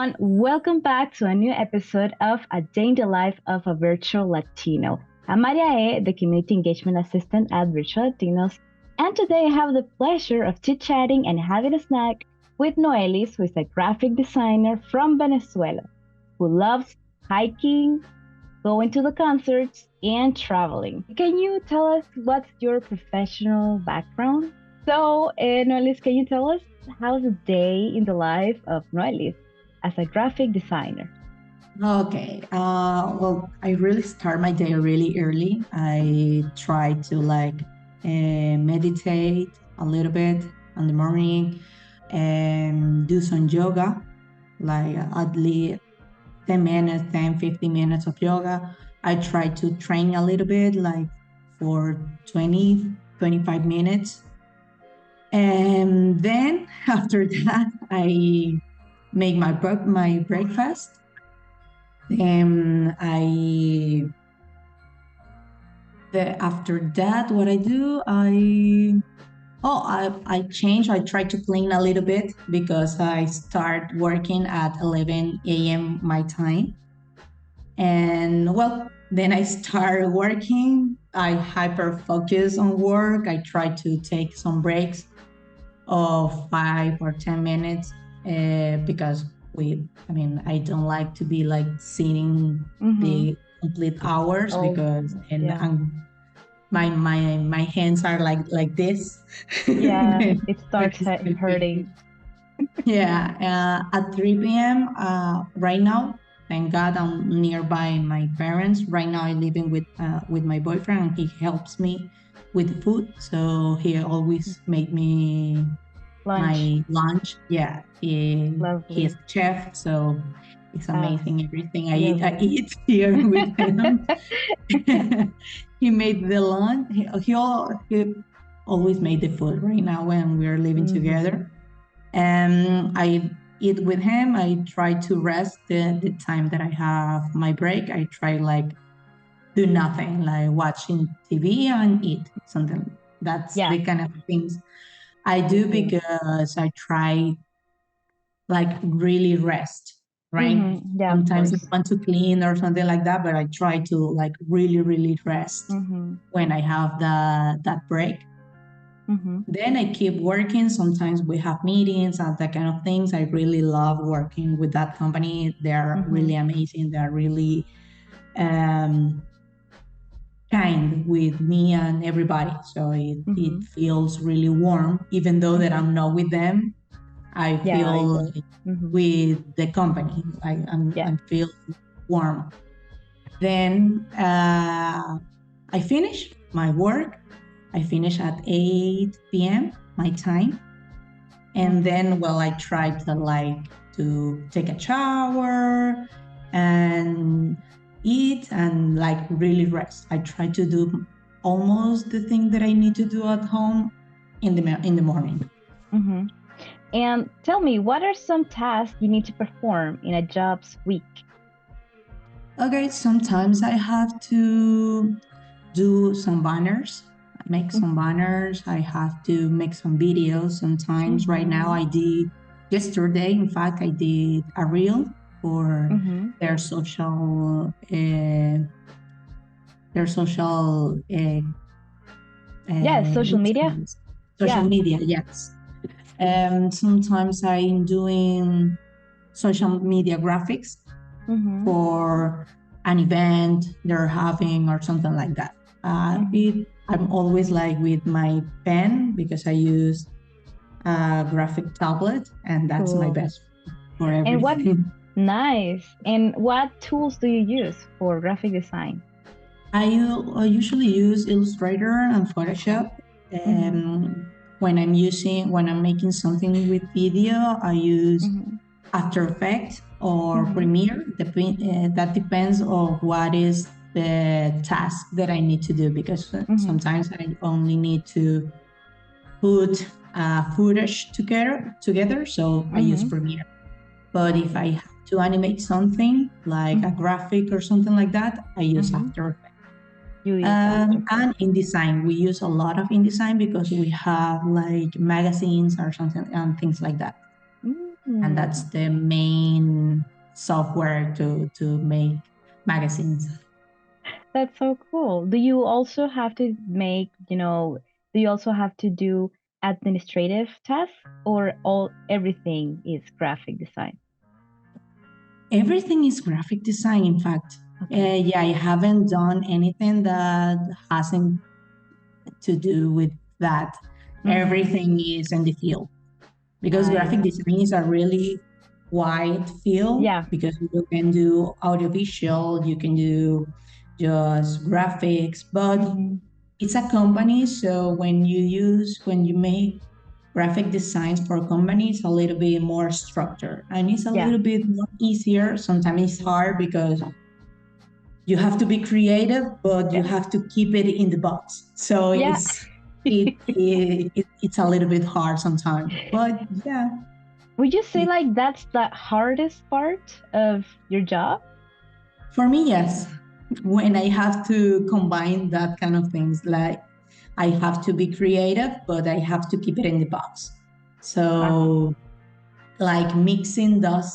everyone. Welcome back to a new episode of A Day in the Life of a Virtual Latino. I'm Maria E., the Community Engagement Assistant at Virtual Latinos, and today I have the pleasure of chit-chatting and having a snack with Nohelis, who is a graphic designer from Venezuela, who loves hiking, going to the concerts, and traveling. Can you tell us what's your professional background? So, Noelis, can you tell us how's a day in the life of Noelis as a graphic designer? Okay. Well, I really start my day really early. I try to meditate a little bit in the morning and do some yoga, like at least 10 minutes, 10, 15 minutes of yoga. I try to train a little bit, like for 20, 25 minutes. And then after that, I make my breakfast. And after that, what I do, I change. I try to clean a little bit because I start working at 11 a.m. my time. And well, then I start working. I hyper focus on work. I try to take some breaks of 5 or 10 minutes because I don't like to be like sitting the complete hours because my hands are like this. Yeah, it starts hurting. Yeah, at 3 p.m. Right now, thank God I'm nearby my parents. Right now, I'm living with my boyfriend, and he helps me with food. So he always make me my lunch. Yeah, he's a chef, so it's amazing. Everything I eat here with him. He made the lunch. He always made the food right now when we're living together. And I eat with him. I try to rest the time that I have my break. I try do nothing, like watching TV and eat something. That's the kind of things I do because I try really rest, right? Sometimes I want to clean or something like that, but I try to really rest when I have that break. Then I keep working. Sometimes we have meetings and that kind of things. I really love working with that company. They're really amazing. They're really kind with me and everybody. So it feels really warm, even though that I'm not with them. I feel with the company. I feel warm. Then I finish my work. I finish at 8 p.m. my time. And then, well, I try to take a shower and eat and really rest. I try to do almost the thing that I need to do at home in the morning. And tell me, what are some tasks you need to perform in a job's week? Okay, sometimes I have to do some banners, make some banners. I have to make some videos. Sometimes right now yesterday, in fact, I did a reel for their social social social media. Social media, yes. And sometimes I'm doing social media graphics for an event they're having or something like that. I'm always with my pen because I use a graphic tablet, and that's my best for everything. Nice. And what tools do you use for graphic design? I usually use Illustrator and Photoshop. When I'm making something with video, I use After Effects or Premiere. That depends on what is the task that I need to do, because sometimes I only need to put footage together, so I use Premiere. But if I have to animate something like a graphic or something like that, I use After Effects. And InDesign, we use a lot of InDesign because we have magazines or something and things like that. and Mm, that's the main software to make magazines. that's so cool. Do you also have to make, do you also have to do administrative tasks or all everything is graphic design? Everything is graphic design, in fact. Okay. Yeah, I haven't done anything that hasn't to do with that. Mm-hmm. Everything is in the field because Nice. graphic design is a really wide field Yeah. because you can do audiovisual, you can do just graphics, but Mm-hmm. it's a company. So when you make graphic designs for companies, a little bit more structured and it's a Yeah. little bit more easier. Sometimes it's hard because you have to be creative, but you Yeah. have to keep it in the box. So Yeah. it's a little bit hard sometimes. But yeah, Would you say it, like that's the hardest part of your job? for me, yes. When I have to combine that kind of things, like I have to be creative, but I have to keep it in the box. Uh-huh. So like mixing that,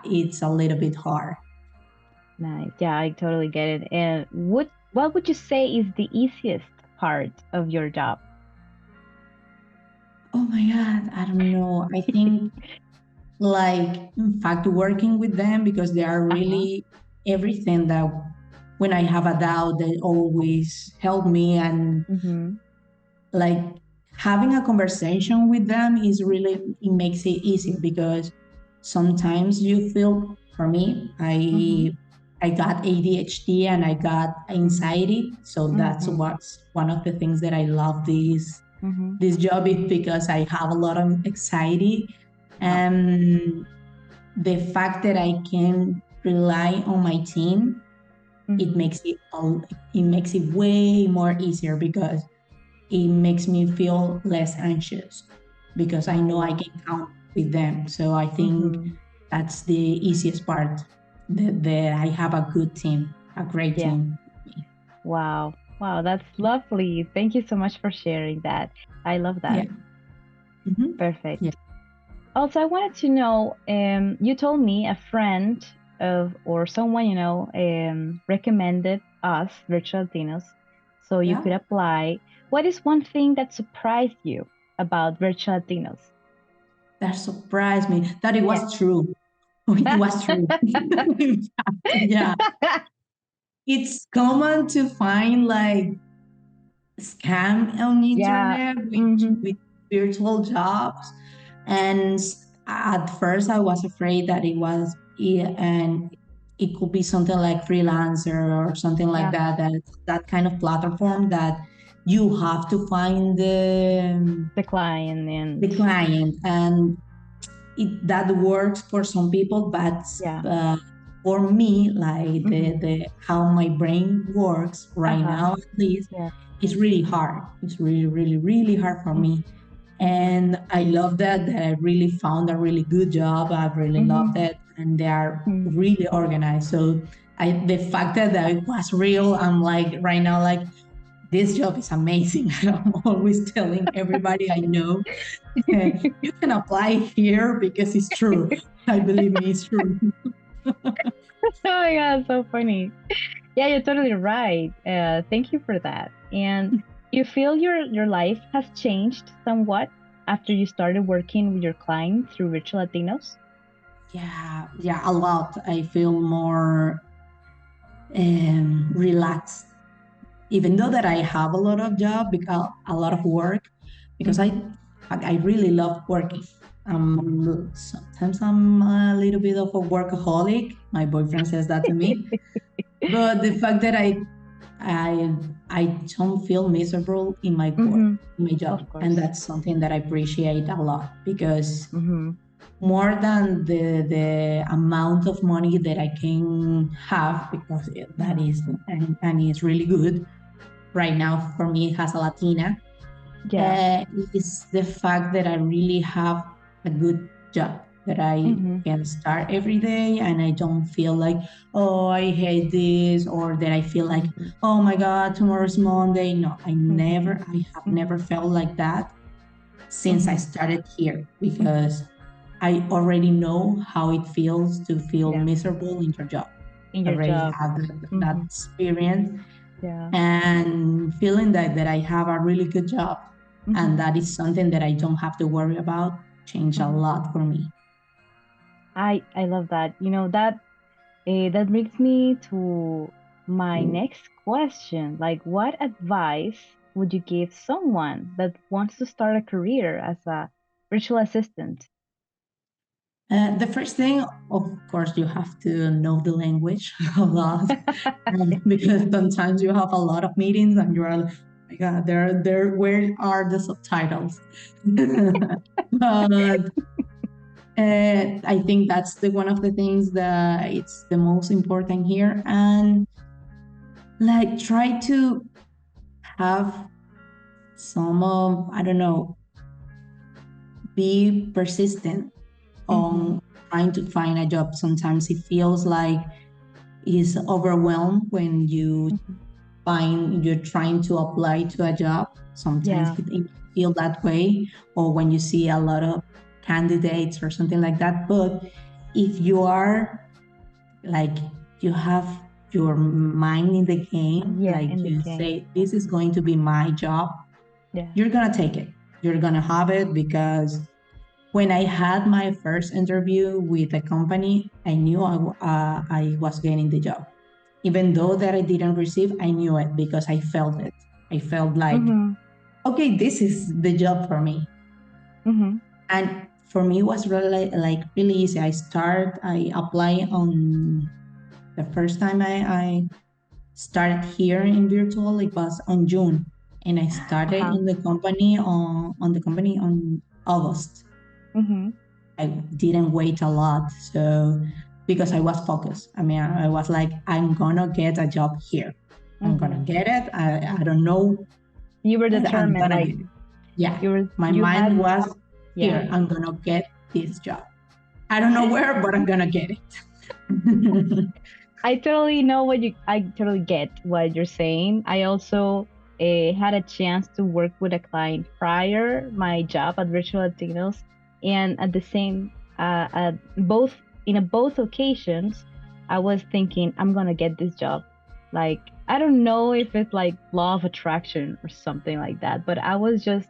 it's a little bit hard. Nice. Yeah, I totally get it. And what would you say is the easiest part of your job? Oh my God, I don't know. I think like in fact working with them because they are Uh-huh. really everything that when I have a doubt, they always help me and Mm-hmm. like having a conversation with them is really it makes it easy because sometimes you feel for me Mm-hmm. I got ADHD and I got anxiety, so that's Mm-hmm. what's one of the things that I love Mm-hmm. this job is because I have a lot of anxiety Uh-huh. and the fact that I can rely on my team it Mm-hmm. makes it makes it way more easier because it makes me feel less anxious because I know I Oh. can count with them. So I think Mm-hmm. that's the easiest part that I have a good team, a great Yeah. team. Wow. Wow, that's lovely. Thank you so much for sharing that. I love Yeah. that. Hmm. Yeah. Perfect. Also, I wanted to know, you told me a friend of or someone recommended us Virtual Latinos, so you Yeah. could apply. What is one thing that surprised you about Virtual Latinos? That surprised me that it Yeah. was true. It was true. Yeah. It's common to find like scam on the Yeah. internet Mm-hmm. with virtual jobs. And at first, I was afraid that and it could be something like freelancer or something like Yeah. that. That kind of platform that you have to find Decline and the client, and that works for some people, but yeah. for me, like Mm-hmm. the how my brain works right Uh-huh. now, at least, Yeah. it's really hard. It's really, really, really hard for me. Mm-hmm. And I love that I really found a really good job. I really loved Mm-hmm. it, and they are Mm-hmm. really organized. So the fact that it was real, I'm like right now, like this job is amazing. I'm always telling everybody I know, you can apply here because it's true. I believe me, it's true. Oh my god, so funny. Yeah, you're totally right. Thank you for that. And you feel your life has changed somewhat after you started working with your clients through Virtual Latinos? Yeah, yeah, a lot. I feel more relaxed, even though that I have a lot of job, because a lot of work, because Mm-hmm. I really love working. Sometimes I'm a little bit of a workaholic. My boyfriend says that to me, but the fact that I I don't feel miserable in my work, Mm-hmm. in my Of job, and course. that's something that I appreciate a lot because Mm-hmm. more than the amount of money that I can have because that Uh-huh. is and it's really good right now for me as a Latina Yeah. is the fact that I really have a good job that I Mm-hmm. can start every day and I don't feel like, oh, I hate this or that I feel like, Mm-hmm. oh my God, tomorrow's Monday. No, Mm-hmm. I have Mm-hmm. never felt like that. since I started here, because I already know how it feels to feel Yeah. miserable in your job. In I your already job. have that experience, Yeah. and feeling that I have a really good job and Mhm. that is something that I don't have to worry about changed a Mhm. lot for me. I love that. That brings me to my next question. Like, what advice would you give someone that wants to start a career as a virtual assistant? The first thing, of course, you have to know the language a lot, because sometimes you have a lot of meetings and you're like, oh my God, where are the subtitles? But I think that's the one of the things that it's the most important here, and like try to have some of, I don't know, be persistent Mhm. on trying to find a job. Sometimes it feels like is overwhelmed when you Mhm. find you're trying to apply to a job. Sometimes Yeah. it feel that way, or when you see a lot of candidates or something like that. But if you are like you have your mind in the game, Yeah, like in the you game. say, this is going to be my job, Yeah. you're gonna take it. You're gonna have it, because when I had my first interview with a company, I knew I was getting the job. Even though that I didn't receive, I knew it because I felt it. I felt like, Mhm. okay, this is the job for me. Mhm. And for me, it was really like really easy. I apply on the first time I started here in virtual. It was on June, and I started Uh-huh. in the company on August. Mhm. I didn't wait a lot. So because I was focused. I mean, I was like, I'm gonna get a job here. I'm gonna Mhm. get it. I don't know, You were but I'm determined, gonna like get it. Yeah. My you mind had, was yeah. here. I'm gonna get this job. I don't know where, but I'm gonna get it. I totally get what you're saying. I also had a chance to work with a client prior my job at Virtual Latinos, and at the same, both in both occasions, I was thinking I'm gonna get this job. Like, I don't know if it's like law of attraction or something like that, but I was just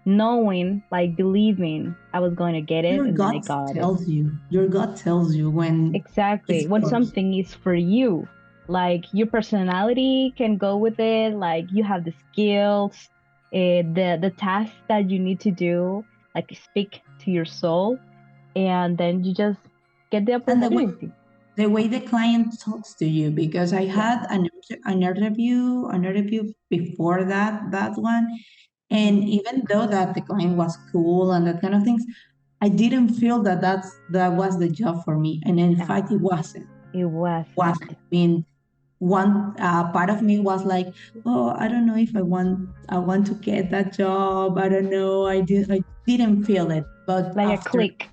knowing, like believing I was going to get it, Your and then I gut got it. tells you. Your gut tells you when Exactly. it's When yours. something is for you, like your personality can go with it, like you have the skills, the tasks that you need to do, like speak to your soul, and then you just get the And opportunity. the way the client talks to you, because I Yeah. had an interview before that one, Hmm. and even though that the client was cool and that kind of things, I didn't feel that was the job for me, and in No, fact it wasn't. it wasn't. I mean, one part of me was like, oh, I don't know if I want to get that job. I don't know. I didn't feel it, but Like a after click.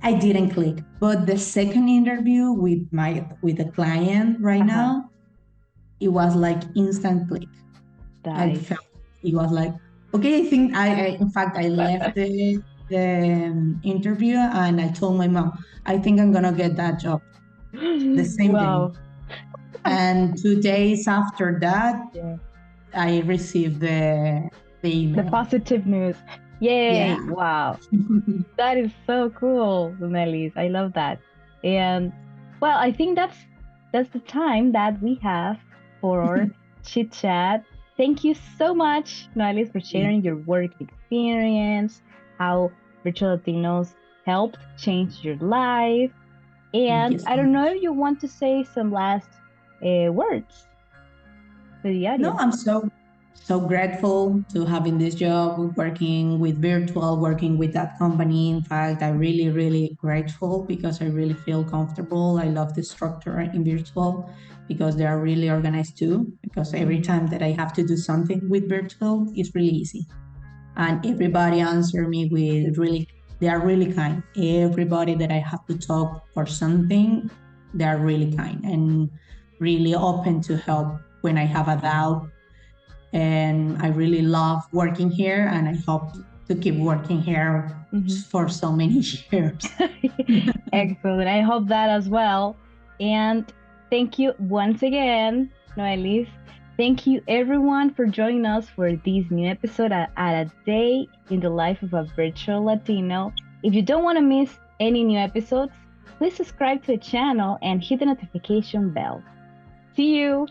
I didn't click. But the second interview with the client right Uh-huh. now, it was like instant click. I Nice. felt it was like, okay, I think I in fact I left the interview and I told my mom, I think I'm gonna get that job the same day. Wow. And 2 days after that, Yeah. I received the The email. positive news. Yay. Yeah. Wow. That is so cool, Nohelis. I love that. And well, I think that's the time that we have for our chit chat. Thank you so much, Nohelis, for sharing your work experience, how Virtual Latinos helped change your life. Thank you And so I don't know much. if you want to say some last words to the No, audience. I'm so grateful to having this job, working with virtual, working with that company. In fact, I'm really grateful because I really feel comfortable. I love the structure in virtual because they are really organized too. Because every Mhm. time that I have to do something with virtual, it's really easy. And everybody answer me with really, they are really kind. Everybody that I have to talk for something, they are really kind and really open to help when I have a doubt. And I really love working here, and I hope to keep working here for so many years. Excellent. I hope that as well. And thank you once again, Noelis. Thank you everyone for joining us for this new episode at A Day in the Life of a Virtual Latino. If you don't want to miss any new episodes, please subscribe to the channel and hit the notification bell. See you!